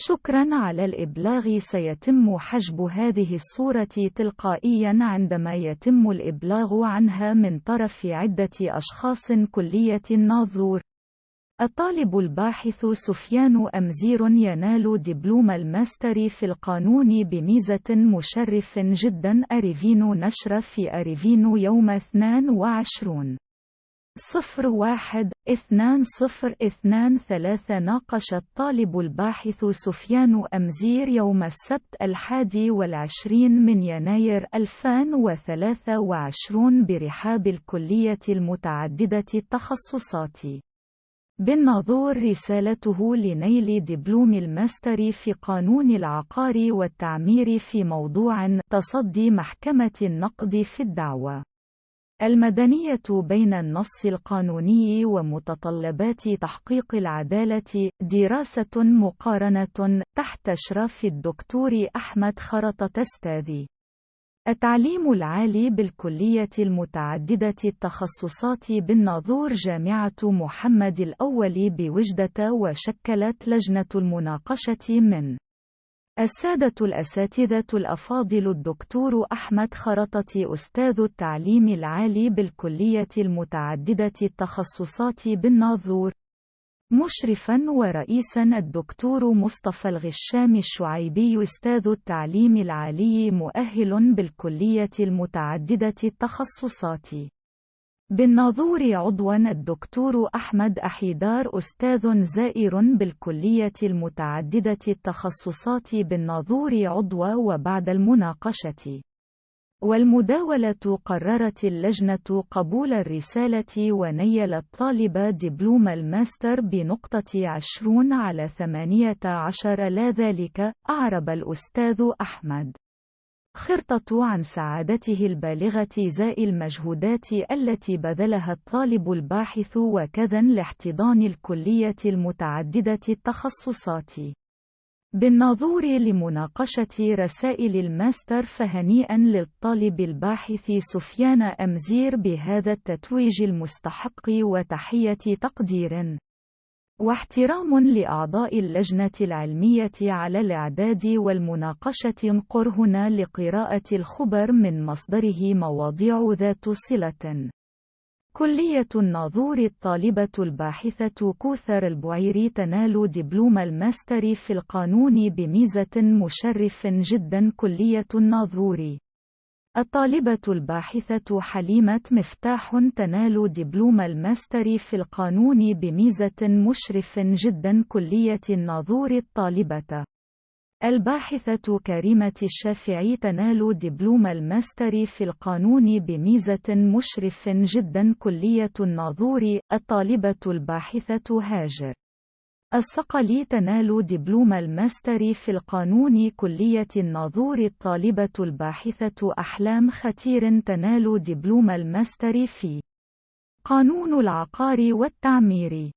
شكرا على الإبلاغ. سيتم حجب هذه الصورة تلقائيا عندما يتم الإبلاغ عنها من طرف عدة أشخاص. كلية الناظور. الطالب الباحث سفيان أمزير ينال دبلوم الماستر في القانون بميزة مشرف جدا. أريفين نشر في أريفين يوم 22/01/2023. ناقش الطالب الباحث سفيان أمزير يوم السبت 21 من يناير 2023 برحاب الكلية المتعددة التخصصات بالناظور رسالته لنيل دبلوم الماستر في قانون العقار والتعمير في موضوع تصدي محكمة النقد في الدعوى المدنية بين النص القانوني ومتطلبات تحقيق العدالة. دراسة مقارنة تحت إشراف الدكتور أحمد خرطة أستاذ التعليم العالي بالكلية المتعددة التخصصات بالناظور جامعة محمد الأول بوجدة. وشكلت لجنة المناقشة من السادة الأساتذة الأفاضل الدكتور أحمد خرطة أستاذ التعليم العالي بالكلية المتعددة التخصصات بالناظور، مشرفا ورئيسا الدكتور مصطفى الغشام الشعيبي أستاذ التعليم العالي مؤهل بالكلية المتعددة التخصصات بالناظور، عضوا الدكتور أحمد أحيدار أستاذ زائر بالكلية المتعددة التخصصات بالناظور عضو. وبعد المناقشة والمداولة قررت اللجنة قبول الرسالة ونيل الطالب دبلوم الماستر بنقطة 20/18. لا ذلك، أعرب الأستاذ أحمد خرطة عن سعادته البالغة زائل المجهودات التي بذلها الطالب الباحث وكذا لاحتضان الكلية المتعددة التخصصات بالناظور لمناقشة رسائل الماستر. فهنيئا للطالب الباحث سفيان أمزير بهذا التتويج المستحق، وتحية تقدير واحترام لأعضاء اللجنة العلمية على الإعداد والمناقشة. انقر هنا لقراءة الخبر من مصدره مواضيع ذات صلة. كلية الناظور. الطالبة الباحثة كوثر البعيري تنال دبلوم الماستر في القانون بميزة مشرف جدا. كلية الناظور. الطالبة الباحثة حليمة مفتاح تنال دبلوم الماستر في القانون بميزة مشرف جدا. كلية الناظور. الطالبة الباحثة كريمة الشافعي تنال دبلوم الماستر في القانون بميزة مشرف جدا. كلية الناظور. الطالبة الباحثة هاجر الصقلي تنال دبلوم الماستر في القانون. كلية الناظور. الطالبة الباحثة أحلام ختير تنال دبلوم الماستر في قانون العقار والتعمير.